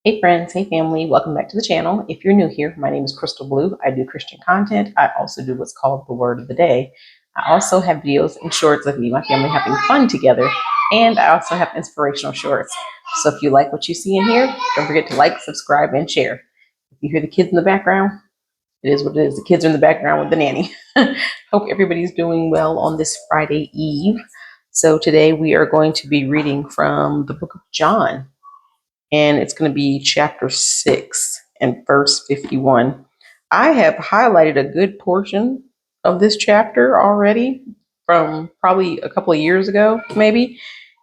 Hey friends, hey family, welcome back to the channel. If you're new here, my name is Crystal Blue. I do Christian content. I also do what's called the Word of the Day. I also have videos and shorts of me and my family having fun together, and I also have inspirational shorts. So if you like what you see in here, don't forget to like, subscribe, and share. If you hear the kids in the background, it is what it is. The kids are in the background with the nanny. Hope everybody's doing well on this Friday Eve. So today we are going to be reading from the book of John, and it's going to be chapter 6 and verse 51. I have highlighted a good portion of this chapter already from probably a couple of years ago, maybe.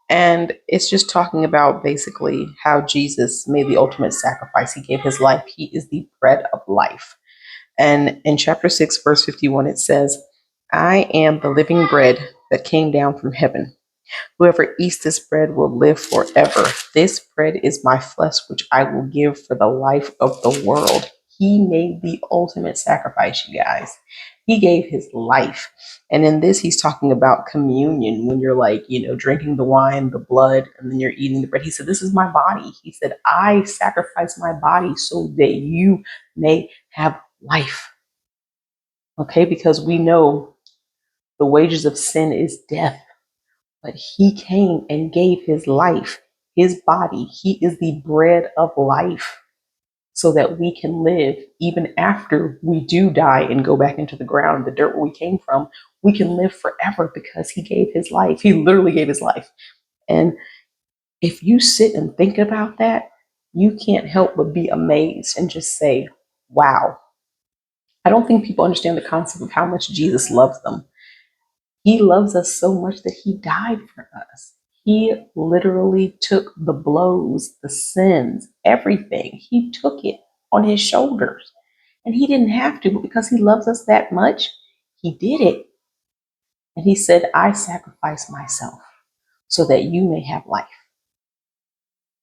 And it's just talking about basically how Jesus made the ultimate sacrifice. He gave his life. He is the bread of life. And in chapter 6, verse 51, it says, I am the living bread that came down from heaven. Whoever eats this bread will live forever. This bread is my flesh, which I will give for the life of the world. He made the ultimate sacrifice, you guys. He gave his life. And in this, he's talking about communion when you're drinking the wine, the blood, and then you're eating the bread. He said, this is my body. He said, I sacrifice my body so that you may have life. Okay, because we know the wages of sin is death. But he came and gave his life, his body. He is the bread of life so that we can live even after we do die and go back into the ground, the dirt where we came from. We can live forever because he gave his life. He literally gave his life. And if you sit and think about that, you can't help but be amazed and just say, wow. I don't think people understand the concept of how much Jesus loves them. He loves us so much that he died for us. He literally took the blows, the sins, everything. He took it on his shoulders. And he didn't have to, but because he loves us that much, he did it. And he said, I sacrifice myself so that you may have life.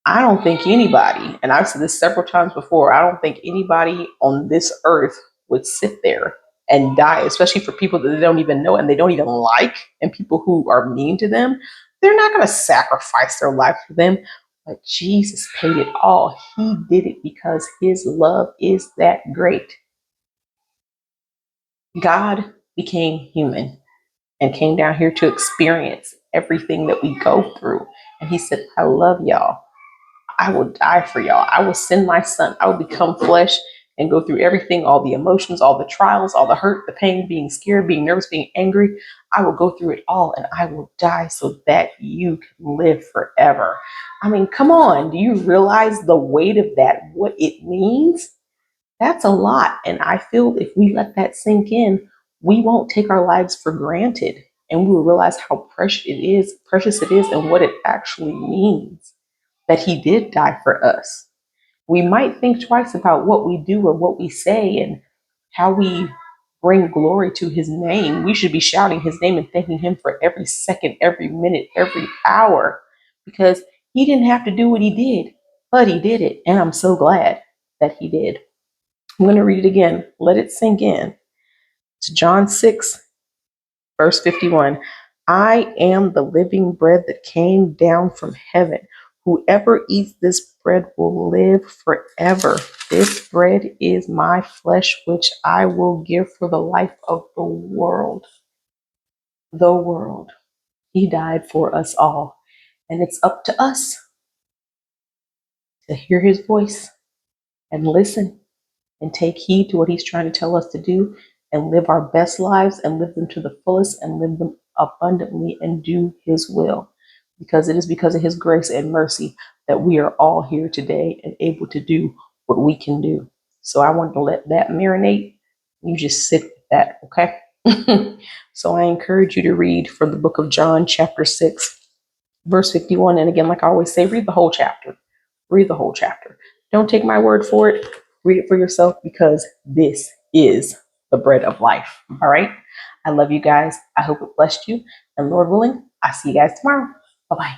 I don't think anybody, and I've said this several times before, I don't think anybody on this earth would sit there and die, especially for people that they don't even know and they don't even like, and people who are mean to them. They're not going to sacrifice their life for them. But Jesus paid it all. He did it because his love is that great. God became human and came down here to experience everything that we go through. And he said, I love y'all. I will die for y'all. I will send my son. I will become flesh and go through everything, all the emotions, all the trials, all the hurt, the pain, being scared, being nervous, being angry. I will go through it all and I will die so that you can live forever. I mean, come on. Do you realize the weight of that, what it means? That's a lot. And I feel if we let that sink in, we won't take our lives for granted and we will realize how precious it is and what it actually means that he did die for us. We might think twice about what we do or what we say and how we bring glory to his name. We should be shouting his name and thanking him for every second, every minute, every hour, because he didn't have to do what he did, but he did it. And I'm so glad that he did. I'm going to read it again. Let it sink in. It's John 6, verse 51. I am the living bread that came down from heaven. Whoever eats this bread will live forever. This bread is my flesh, which I will give for the life of the world. The world. He died for us all. And it's up to us to hear his voice and listen and take heed to what he's trying to tell us to do and live our best lives and live them to the fullest and live them abundantly and do his will. Because it is because of his grace and mercy that we are all here today and able to do what we can do. So I want to let that marinate. You just sit with that, okay? So I encourage you to read from the book of John, chapter 6, verse 51. And again, like I always say, read the whole chapter. Read the whole chapter. Don't take my word for it. Read it for yourself because this is the bread of life. All right. I love you guys. I hope it blessed you. And Lord willing, I'll see you guys tomorrow. Bye-bye.